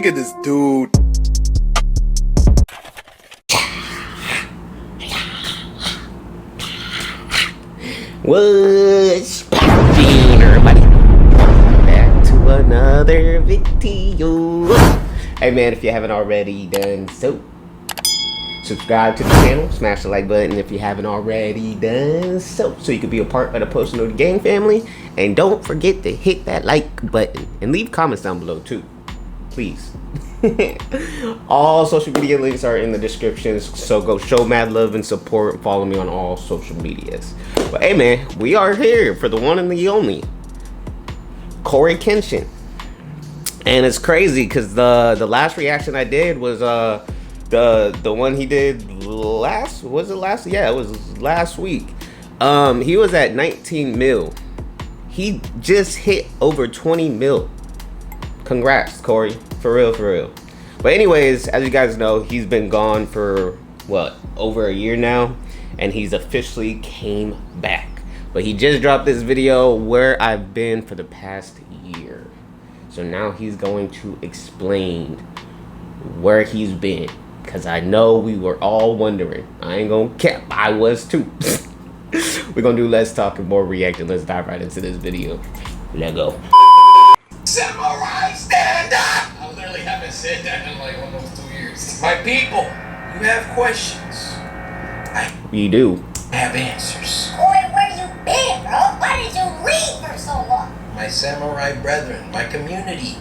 Look at this dude. What's poppin', everybody? Back to another video. Hey man, if you haven't already done so, subscribe to the channel, smash the like button if you haven't already done so you can be a part of the Post Note Gang family. And don't forget to hit that like button and leave comments down below too, please. All social media links are in the description, so go show mad love and support and follow me on all social medias. But hey man, we are here for the one and the only CoryxKenshin. And it's crazy because the last reaction I did was the one he did last, was it last? Yeah, it was last week. He was at 19 mil. He just hit over 20 mil. Congrats, Cory. For real, for real. But anyways, as you guys know, he's been gone for, what, over a year now? And he's officially came back. But he just dropped this video where I've been for the past year. So now he's going to explain where he's been. Because I know we were all wondering. I ain't gonna cap, I was too. We're gonna do less talking, more reacting. Let's dive right into this video. Let's go. Samurai, stand up! I literally haven't said that in like almost 2 years. My people, you have questions. You do. I have answers. Boy, where you been, bro? Why did you leave for so long? My samurai brethren, my community.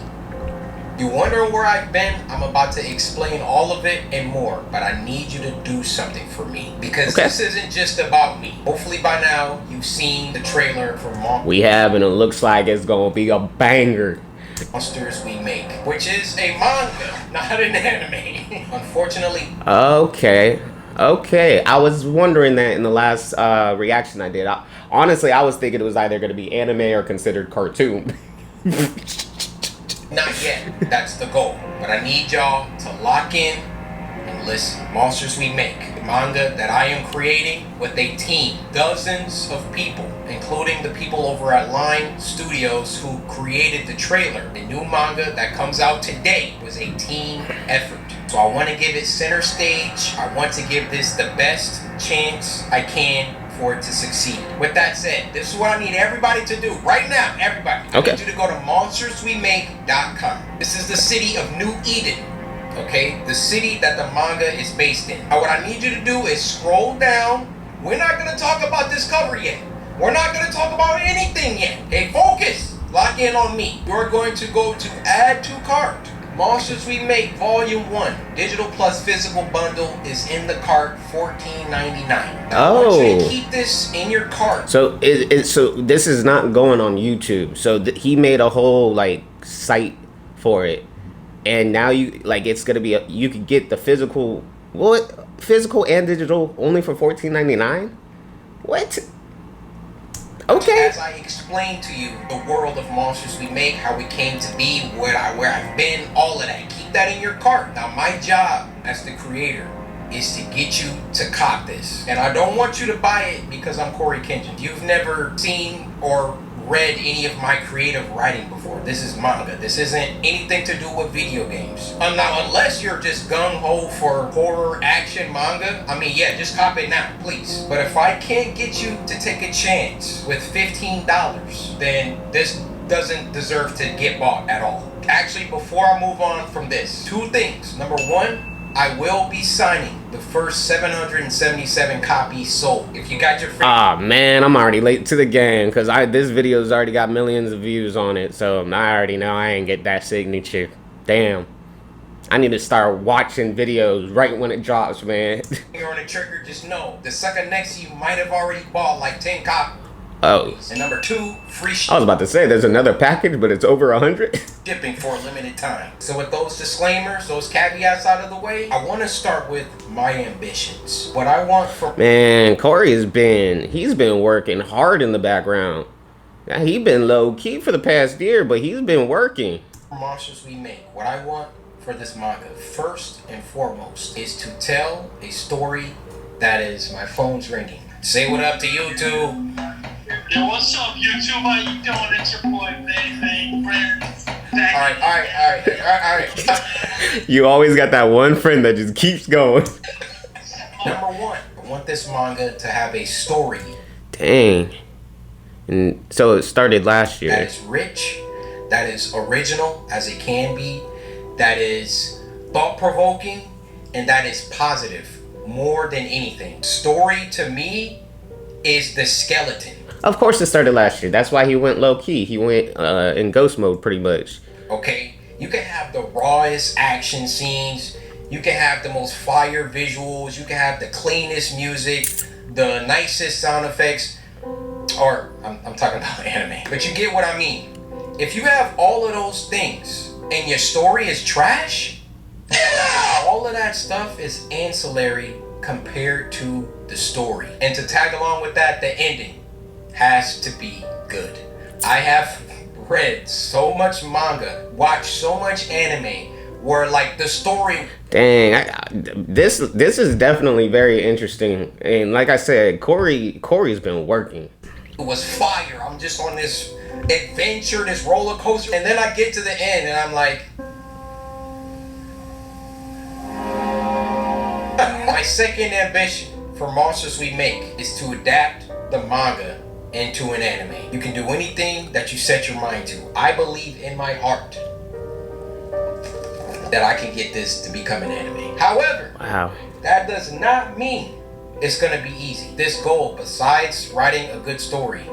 You wonder where I've been? I'm about to explain all of it and more, but I need you to do something for me. Because This isn't just about me. Hopefully by now, you've seen the trailer for We have, and it looks like it's gonna be a banger. Monsters We Make, which is a manga, not an anime. Unfortunately. Okay. I was wondering that in the last reaction I did. Honestly, I was thinking it was either gonna be anime or considered cartoon. Not yet. That's the goal. But I need y'all to lock in and listen. Monsters We Make, the manga that I am creating with a team. Dozens of people, including the people over at Line Studios who created the trailer. The new manga that comes out today was a team effort. So I want to give it center stage. I want to give this the best chance I can for it to succeed. With that said, this is what I need everybody to do right now. Everybody, I need you to go to monsterswemake.com. This is the city of New Eden, okay? The city that the manga is based in. Now, what I need you to do is scroll down. We're not gonna talk about this cover yet. We're not gonna talk about anything yet. Okay, focus. Lock in on me. You're going to go to add to cart. Monsters We Make Volume 1, digital plus physical bundle is in the cart, $14.99. I want you to keep this in your cart. So so this is not going on YouTube. So he made a whole like site for it, and now you like it's gonna be you could get the physical physical and digital only for $14.99. What? Okay. As I explained to you the world of Monsters We Make, how we came to be, where I've been, all of that. Keep that in your cart. Now my job as the creator is to get you to cop this. And I don't want you to buy it because I'm CoryxKenshin. You've never seen or read any of my creative writing before. This is manga. This isn't anything to do with video games. Now, unless you're just gung-ho for horror action manga, I mean, yeah, just cop it now, please. But if I can't get you to take a chance with $15, then this doesn't deserve to get bought at all. Actually, before I move on from this, 2 things. Number 1, I will be signing the first 777 copies sold. If you got your man, I'm already late to the game because this video's already got millions of views on it, so I already know I ain't get that signature. Damn. I need to start watching videos right when it drops, man. You're on the trigger, just know the sucker next to you might have already bought like 10 copies. Oh. And number 2, free shipping. I was about to say there's another package, but it's over 100. Shipping for a limited time. So with those disclaimers, those caveats out of the way, I want to start with my ambitions. What I want for man, Cory he's been working hard in the background. He's been low key for the past year, but he's been working. Monsters We Make. What I want for this manga, first and foremost, is to tell a story that is my phone's ringing. Say what up to YouTube. Yo, what's up, YouTube? How you doing? It's your boy, Bang Bang Friends. Alright. You always got that one friend that just keeps going. Number one, I want this manga to have a story Dang. And so it started last year. that is rich, that is original as it can be, that is thought-provoking, and that is positive more than anything. Story to me is the skeleton. Of course it started last year. That's why he went low key. He went in ghost mode pretty much. Okay? You can have the rawest action scenes, you can have the most fire visuals, you can have the cleanest music, the nicest sound effects, or I'm talking about anime. But you get what I mean. If you have all of those things and your story is trash, all of that stuff is ancillary compared to the story. And to tag along with that, the ending has to be good. I have read so much manga, watched so much anime where like the story. Dang, this is definitely very interesting. And like I said, Corey's been working. It was fire. I'm just on this adventure, this roller coaster, and then I get to the end and I'm like, my second ambition for Monsters We Make is to adapt the manga into an anime. You can do anything that you set your mind to. I believe in my heart that I can get this to become an anime. However, Wow. that does not mean it's gonna be easy. This goal, besides writing a good story,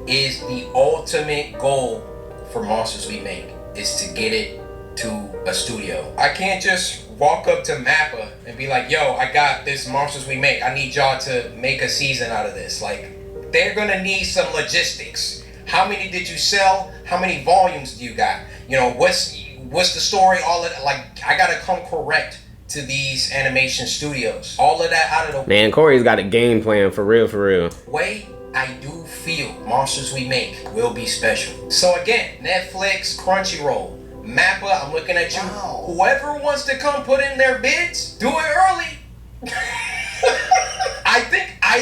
is the ultimate goal for Monsters We Make, is to get it to a studio. I can't just walk up to Mappa and be like, yo, I got this Monsters We Make. I need y'all to make a season out of this. Like, they're gonna need some logistics. How many did you sell? How many volumes do you got? You know, what's the story? All of that. Like, I gotta come correct to these animation studios. All of that out of the Man, Corey's got a game plan for real. way. I do feel Monsters We Make will be special. So again, Netflix, Crunchyroll, Mappa, I'm looking at you. Wow. Whoever wants to come put in their bids, do it early. I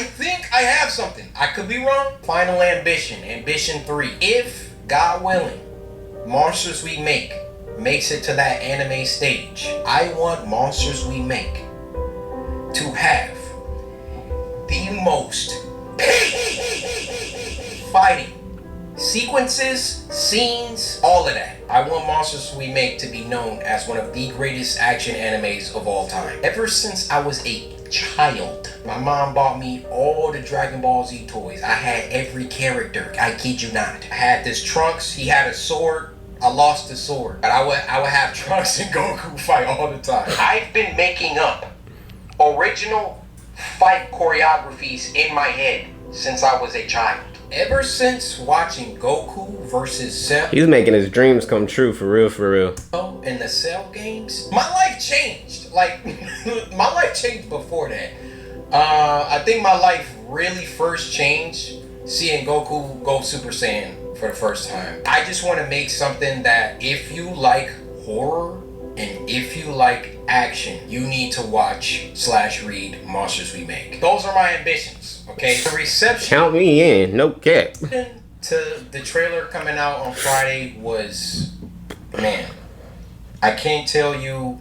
think I have something. I could be wrong. Final ambition 3. If, God willing, Monsters We Make makes it to that anime stage, I want Monsters We Make to have the most fighting sequences, scenes, all of that. I want Monsters We Make to be known as one of the greatest action animes of all time. Ever since I was a child, my mom bought me all the Dragon Ball Z toys. I had every character. I kid you not. I had this Trunks. He had a sword. I lost the sword, but I would have Trunks and Goku fight all the time. I've been making up original fight choreographies in my head since I was a child. Ever since watching Goku versus Cell He's making his dreams come true for real. in the Cell games, my life changed. Like, my life changed before that. I think my life really first changed seeing Goku go Super Saiyan for the first time. I just want to make something that if you like horror and if you like action, you need to watch/read Monsters We Make. Those are my ambitions, okay? The reception Count me in, no cap. to the trailer coming out on Friday was, man, I can't tell you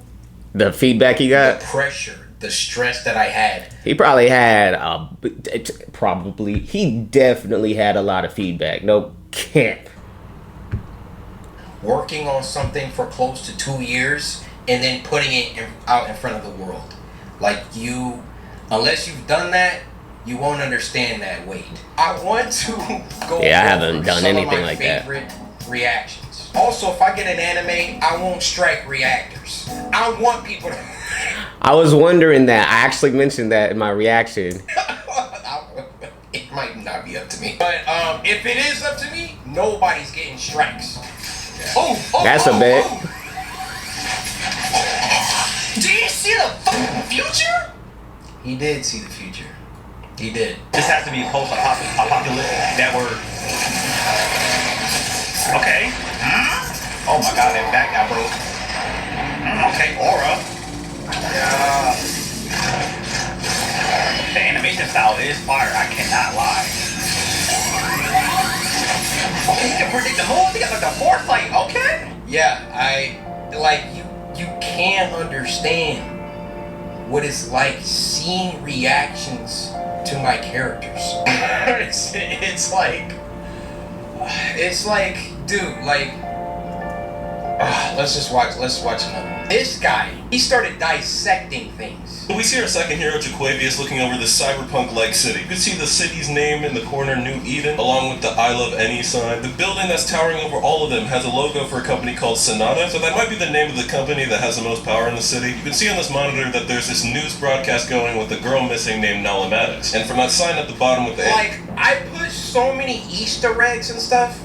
The feedback he the got, pressure, the stress that I had. he probably had, he definitely had a lot of feedback. No cap. Working on something for close to 2 years and then putting it out in front of the world. Like, you, unless you've done that, you won't understand that weight. I want to go Yeah, I over haven't done some anything of my like that. favorite reactions. Also, if I get an anime, I won't strike reactors. I want people to... I was wondering that. I actually mentioned that in my reaction. It might not be up to me. But if it is up to me, nobody's getting strikes. That's a bet. Do you see the future? He did see the future. He did. This has to be post-apocalyptic. That word. Okay. Oh my god, that back got broke. Okay, aura. The animation style is fire, I cannot lie. Okay, you can predict the moves, you got like the foresight, okay? Yeah, I like you can't understand what it's like seeing reactions to my characters. it's like, dude, like, let's watch another one. This guy, he started dissecting things. We see our second hero, Jaquavius, looking over this cyberpunk-like city. You can see the city's name in the corner, New Eden, along with the I Love Any sign. The building that's towering over all of them has a logo for a company called Sonata, so that might be the name of the company that has the most power in the city. You can see on this monitor that there's this news broadcast going with a girl missing named Nalamatics. And from that sign at the bottom with the like, I put so many Easter eggs and stuff,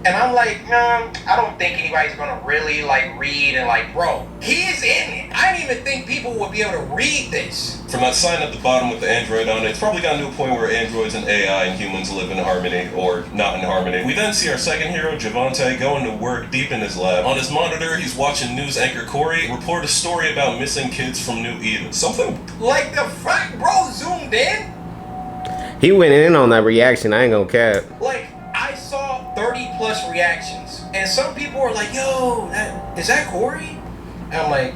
and I'm like, nah, I don't think anybody's gonna really like read and like, bro, he's in it. I didn't even think people would be able to read this. From that sign at the bottom with the android on it, it's probably gotten to a point where androids and AI and humans live in harmony, or not in harmony. We then see our second hero, Javante, going to work deep in his lab. On his monitor, he's watching news anchor Cory report a story about missing kids from New Eden. Something like the fact, bro, zoomed in. He went in on that reaction. I ain't gonna cap. Like, I saw 30 plus reactions, and some people were like, yo, is that Cory? And I'm like,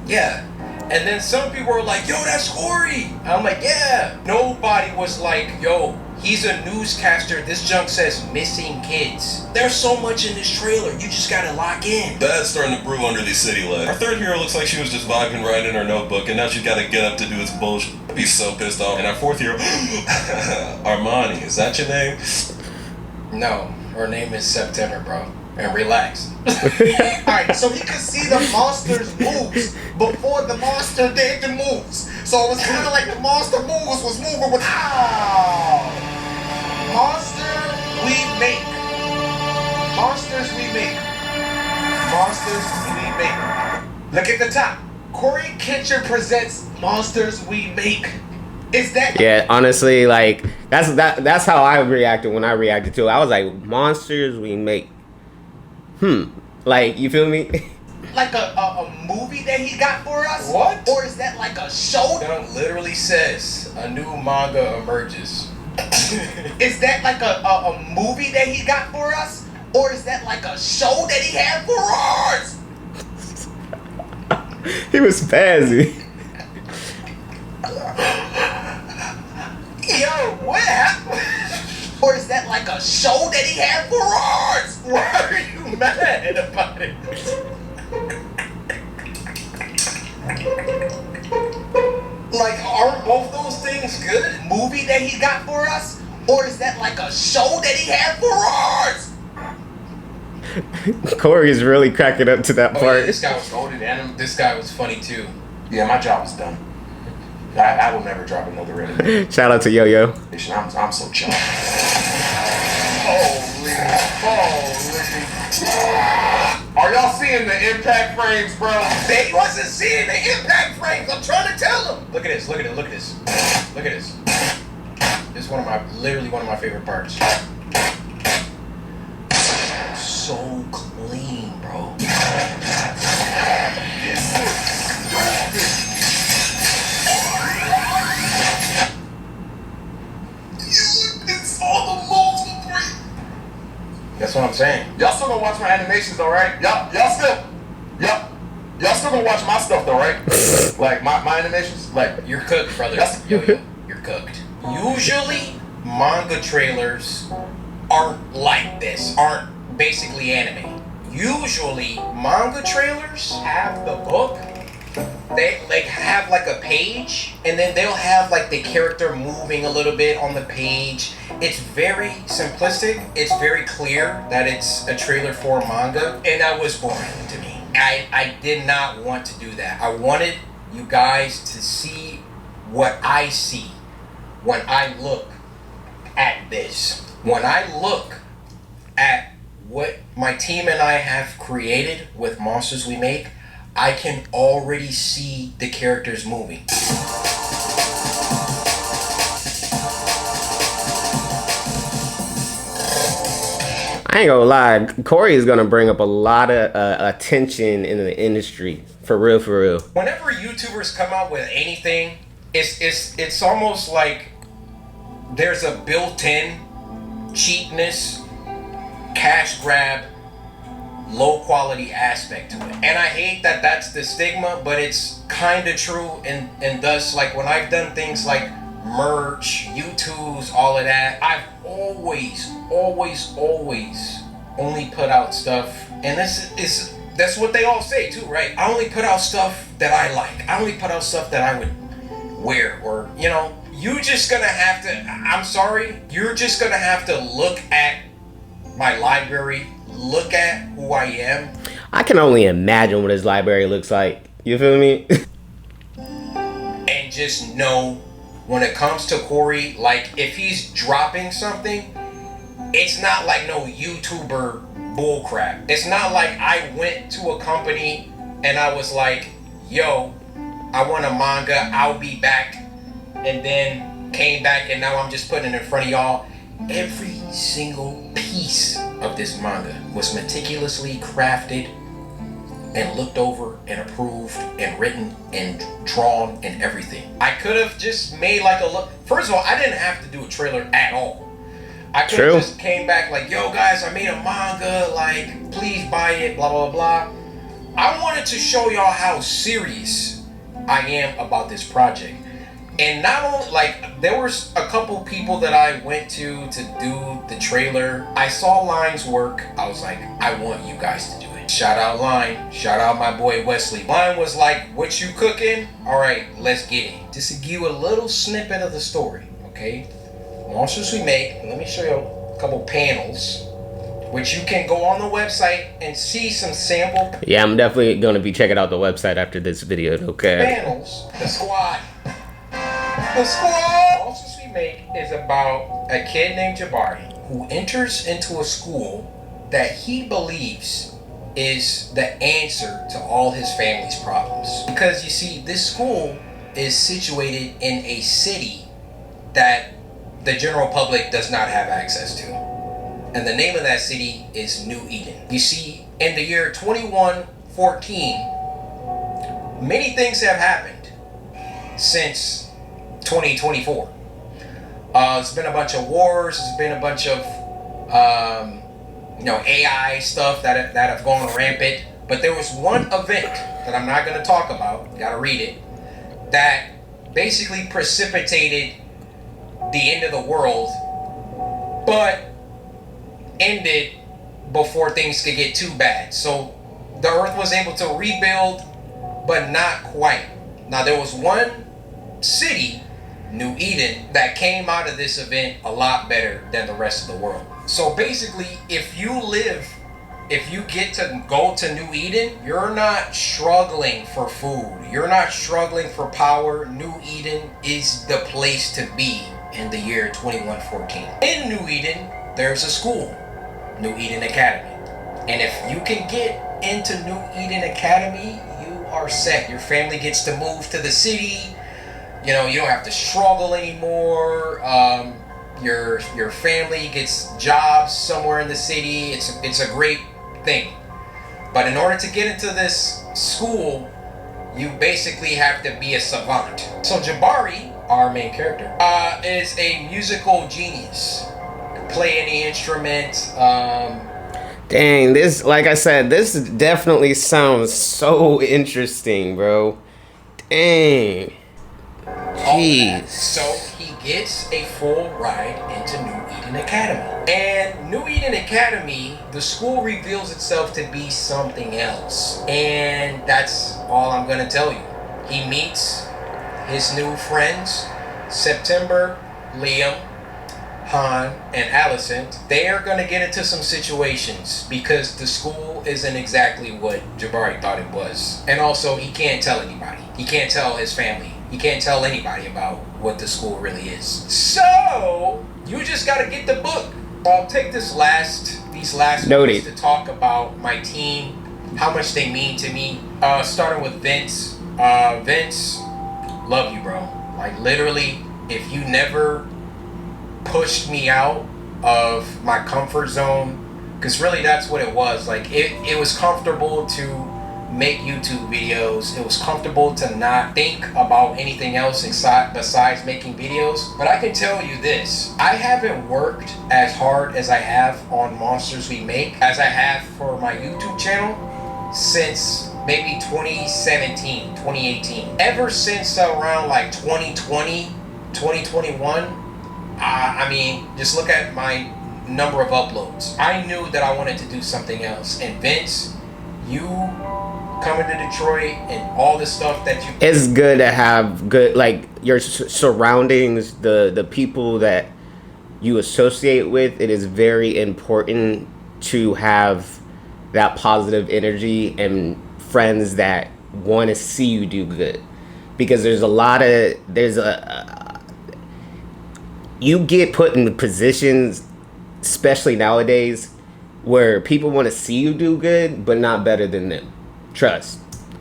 yeah. And then some people were like, yo, that's Cory. And I'm like, yeah. Nobody was like, yo, he's a newscaster. This junk says missing kids. There's so much in this trailer. You just gotta lock in. That's starting to brew under these city legs. Our third hero looks like she was just vibing right in her notebook, and now she's gotta get up to do this bullshit. I'd be so pissed off. And our fourth hero, Armani, is that your name? No, her name is September, bro. And relax. Alright, so he could see the monster's moves before the monster did the moves. So it was kind of like the monster moves was moving with Monster we make. Monsters we make. Monsters we make. Look at the top. CoryxKenshin presents Monsters We Make. Is that? Yeah, honestly, like that's how I reacted when I reacted to it. I was like, monsters we make. Like, you feel me? Like a movie that he got for us? What? Or is that like a show? It literally says a new manga emerges. Is that like a movie that he got for us? Or is that like a show that he had for us? He was spazzy. Yo, what happened? Or is that like a show that he had for us? Why are you mad about it? Like, aren't both those things good? Movie that he got for us? Or is that like a show that he had for us? Cory is really cracking up to that part. Yeah, this guy was golden, and this guy was funny too. Yeah, my job is done. I will never drop another enemy. Shout out to Yo-Yo. I'm so chuffed. Holy. Are y'all seeing the impact frames, bro? They wasn't seeing the impact frames. I'm trying to tell them. Look at this. Look at this. This is literally one of my favorite parts. So clean, bro. It's all the moves for free. That's what I'm saying. Y'all still gonna watch my animations though, right? Y'all still gonna watch my stuff though, right? Like my animations? Like, You're cooked, brother. Yo, you're cooked. Usually, manga trailers aren't like this, aren't basically anime. Usually, manga trailers have the book. They like have like a page, and then they'll have like the character moving a little bit on the page. It's very simplistic. It's very clear that it's a trailer for a manga, and that was boring to me. I did not want to do that. I wanted you guys to see what I see when I look at this. When I look at what my team and I have created with Monsters We Make, I can already see the characters moving. I ain't gonna lie, Cory is gonna bring up a lot of attention in the industry. For real, for real. Whenever YouTubers come out with anything, it's almost like there's a built-in cheapness, cash grab low quality aspect to it. And I hate that that's the stigma, but it's kind of true. And thus, like when I've done things like merch, YouTubes, all of that, I've always only put out stuff. And that's what they all say too, right? I only put out stuff that I like. I only put out stuff that I would wear, or, you know, you're just gonna have to, I'm sorry, you're just gonna have to look at my library, look at who I am. I can only imagine what his library looks like. You feel me? And just know when it comes to Cory, like if he's dropping something, it's not like no YouTuber bullcrap. It's not like I went to a company and I was like, yo, I want a manga, I'll be back, and then came back and now I'm just putting it in front of y'all. Every single piece of this manga was meticulously crafted and looked over and approved and written and drawn and everything. I could have just made like a look. First of all, I didn't have to do a trailer at all. I could have just came back like, yo guys, I made a manga, like please buy it, blah blah blah. I wanted to show y'all how serious I am about this project. And not only, like, there was a couple people that I went to do the trailer. I saw Line's work. I was like, I want you guys to do it. Shout out Line. Shout out my boy Wesley. Line was like, what you cooking? All right, let's get it. Just to give you a little snippet of the story, okay? Monsters We Make. Let me show you a couple panels, which you can go on the website and see some sample. Yeah, I'm definitely going to be checking out the website after this video, okay? Panels. The squad. The squad. Monsters We Make is about a kid named Jabari who enters into a school that he believes is the answer to all his family's problems. Because you see, this school is situated in a city that the general public does not have access to. And the name of that city is New Eden. You see, in the year 2114, many things have happened since 2024. It's been a bunch of wars. It's been a bunch of AI stuff that have gone rampant. But there was one event that I'm not going to talk about. You got to read it. That basically precipitated the end of the world, but ended before things could get too bad. So the Earth was able to rebuild, but not quite. Now there was one city, New Eden, that came out of this event a lot better than the rest of the world. So basically, if you get to go to New Eden, you're not struggling for food. You're not struggling for power. New Eden is the place to be in the year 2114. In New Eden, there's a school, New Eden Academy. And if you can get into New Eden Academy, you are set. Your family gets to move to the city. You know, you don't have to struggle anymore. Your family gets jobs somewhere in the city. It's a great thing. But in order to get into this school, you basically have to be a savant. So Jabari, our main character, is a musical genius. Can play any instrument. Dang, this, like I said, this definitely sounds so interesting, bro. Dang. Jeez. So he gets a full ride into New Eden Academy. And New Eden Academy, the school reveals itself to be something else. And that's all I'm going to tell you. He meets his new friends, September, Liam, Han, and Allison. They are going to get into some situations because the school isn't exactly what Jabari thought it was. And also, he can't tell anybody. He can't tell his family. He can't tell anybody about what the school really is. So, you just got to get the book. I'll take these last minutes to talk about my team, how much they mean to me. Starting with Vince. Vince, love you, bro. Like, literally, if you never pushed me out of my comfort zone, because really that's what it was. Like, it was comfortable to make YouTube videos. It was comfortable to not think about anything else besides making videos. But I can tell you this, I haven't worked as hard as I have on Monsters We Make as I have for my YouTube channel since maybe 2017, 2018. Ever since around like 2020, 2021, I mean, just look at my number of uploads. I knew that I wanted to do something else. And Vince, you coming to Detroit and all the stuff that you... It's good to have good, like, your surroundings, the people that you associate with. It is very important to have that positive energy and friends that want to see you do good. Because you get put in positions, especially nowadays, where people want to see you do good, but not better than them. Trust.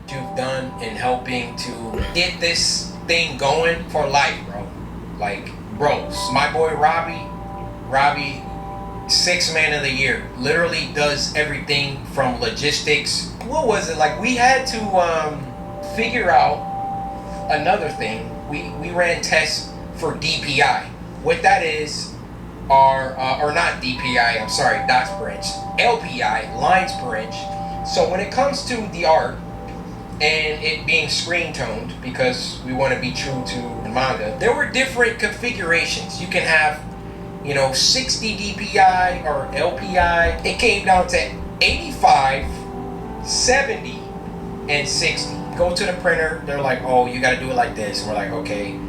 You've done in helping to get this thing going for life, bro. Like, bros, my boy Robbie, 6th man of the year, literally does everything from logistics. What was it? Like, we had to figure out another thing. We ran tests for DPI. What that is are, or not DPI, I'm sorry, dots per inch, LPI, lines per inch. So when it comes to the art and it being screen toned, because we want to be true to the manga, there were different configurations. You can have, 60 DPI or LPI. It came down to 85, 70, and 60. Go to the printer, they're like, oh, you got to do it like this. And we're like, okay.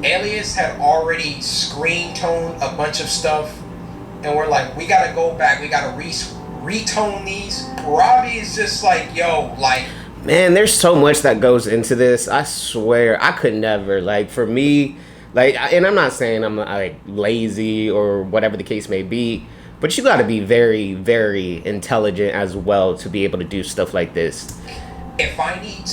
Alias had already screen toned a bunch of stuff, and we're like, we gotta go back, we gotta retone these. Robbie is just like, yo, like, man, there's so much that goes into this. I swear, I could never, like, for me, like, and I'm not saying I'm like lazy or whatever the case may be, but you gotta be very, very intelligent as well to be able to do stuff like this. If I need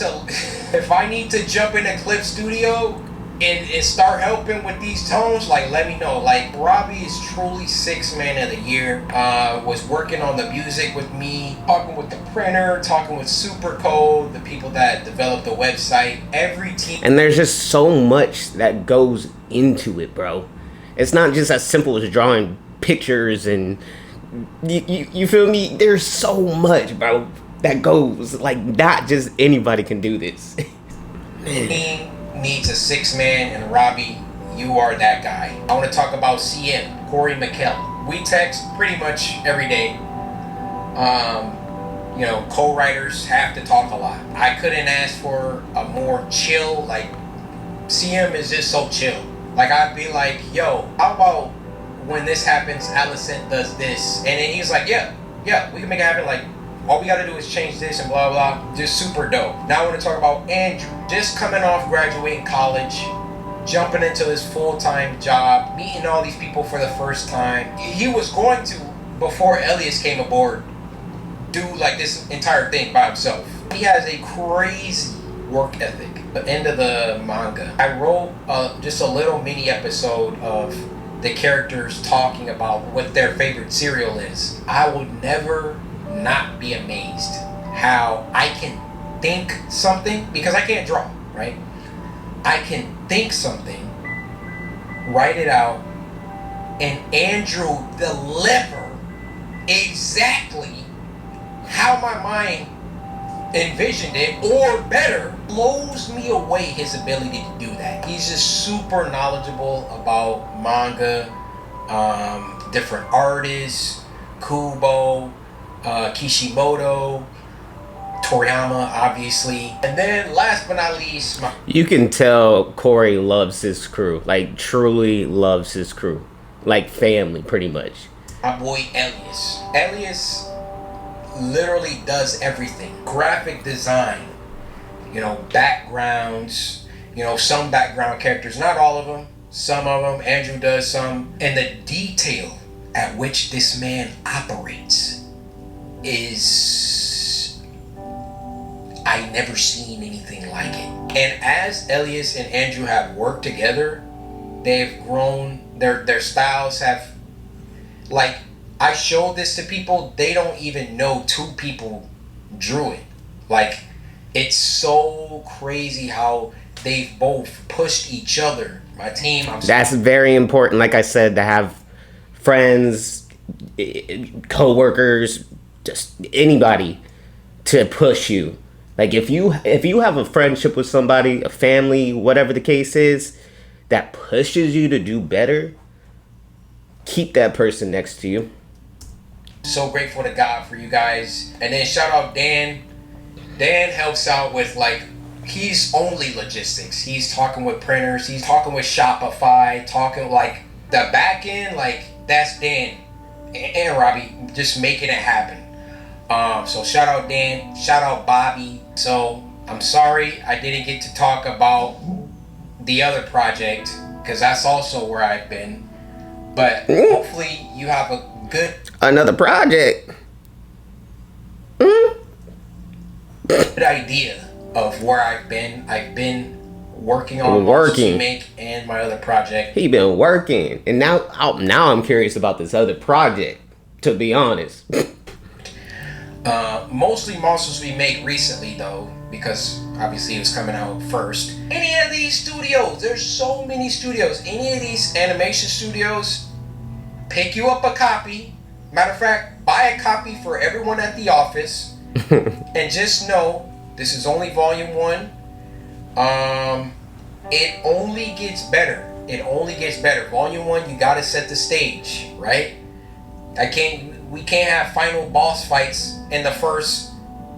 to jump in a clip studio and start helping with these tones, like, let me know. Like, Robbie is truly 6th man of the year. Was working on the music with me, talking with the printer, talking with Supercode, the people that developed the website, every team. And there's just so much that goes into it, bro. It's not just as simple as drawing pictures and you feel me? There's so much, bro, that goes. Like, not just anybody can do this. Man. Needs a 6th man, and Robbie, you are that guy. I want to talk about CM, Corey McKell. We text pretty much every day. Co-writers have to talk a lot. I couldn't ask for a more chill, like, CM is just so chill. Like, I'd be like, yo, how about when this happens, Allison does this? And then he's like, yeah, we can make it happen. Like, all we gotta do is change this and blah, blah. Just super dope. Now I want to talk about Andrew. Just coming off graduating college, jumping into his full-time job, meeting all these people for the first time. He was going to, before Elias came aboard, do like this entire thing by himself. He has a crazy work ethic. The end of the manga, I wrote just a little mini episode of the characters talking about what their favorite cereal is. I would never not be amazed how I can think something, because I can't draw, right? I can think something, write it out, and Andrew deliver exactly how my mind envisioned it, or better. Blows me away his ability to do that. He's just super knowledgeable about manga, different artists, Kubo, Kishimoto, Toriyama, obviously. And then last but not least, you can tell Corey loves his crew, like truly loves his crew, like family pretty much. My boy Elias. Elias literally does everything. Graphic design, backgrounds, some background characters, not all of them, some of them. Andrew does some. And the detail at which this man operates is, I never seen anything like it. And as Elias and Andrew have worked together, they've grown, their styles have, like, I showed this to people, they don't even know two people drew it. Like, It's so crazy how they've both pushed each other. My team, That's very important. Like I said, to have friends, co-workers, just anybody to push you. Like if you have a friendship with somebody, a family, whatever the case is, that pushes you to do better, keep that person next to you. so grateful to God for you guys. And then shout out Dan. Dan helps out with like, he's only logistics. He's talking with printers. He's talking with Shopify. Talking like the back end. Like that's Dan and Robbie just making it happen. So shout out Dan. Shout out Bobby. So I'm sorry I didn't get to talk about the other project because that's also where I've been. But hopefully you have a good Another project. good idea of where I've been. I've been working on Make and my other project. He been working, and now I'm curious about this other project. To be honest, Mostly Monsters We Make recently though, because obviously it was coming out first. Any of these studios, there's so many studios. Any of these animation studios, pick you up a copy. Matter of fact, buy a copy for everyone at the office, and just know this is only volume 1. It only gets better. It only gets better. Volume 1, you gotta set the stage, right? We can't have final boss fights in the first,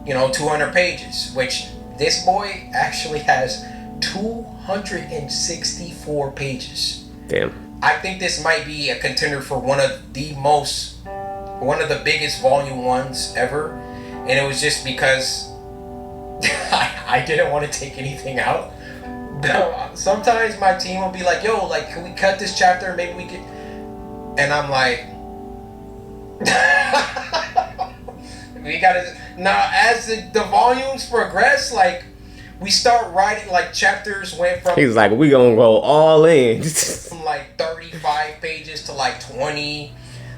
200 pages, which this boy actually has 264 pages. damn. I think this might be a contender for one of the biggest volume 1s ever, and it was just because I didn't want to take anything out. Sometimes my team will be like, yo, like, can we cut this chapter? Maybe we could. And I'm like, we gotta. Now, as the volumes progress, like, we start writing, like, chapters went from. He's like, we gonna go all in. From like 35 pages to like 20.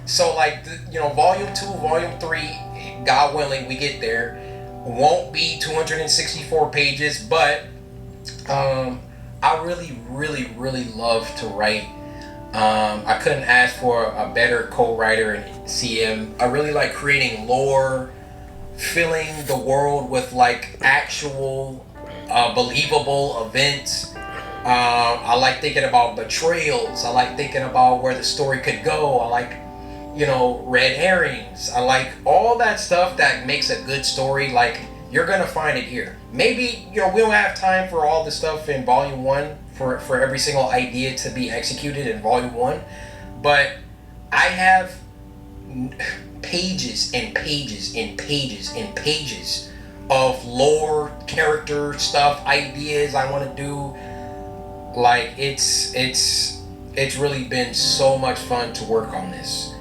So, like, volume 2, volume 3, God willing, we get there. Won't be 264 pages, but I really, really, really love to write. I couldn't ask for a better co-writer in CM. I really like creating lore, filling the world with like actual believable events. I like thinking about betrayals. I like thinking about where the story could go. I like, red herrings. I like all that stuff that makes a good story. Like, you're gonna find it here. Maybe, we don't have time for all the stuff in volume 1 for every single idea to be executed in volume 1, but I have pages and pages and pages and pages of lore, character stuff, ideas I want to do. Like, it's really been so much fun to work on this.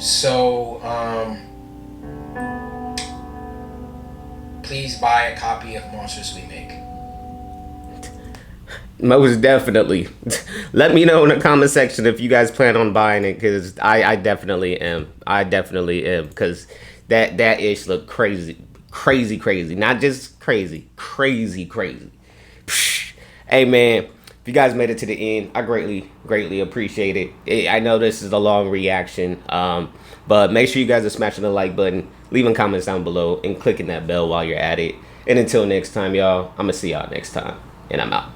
So please buy a copy of Monsters We Make. Most definitely. Let me know in the comment section if you guys plan on buying it, because I definitely am. I definitely am, because that ish looked crazy. Not just crazy. Psh. Hey man, if you guys made it to the end, I greatly appreciate it. I know this is a long reaction, but make sure you guys are smashing the like button, leaving comments down below, and clicking that bell while you're at it. And until next time, y'all, I'm gonna see y'all next time, and I'm out.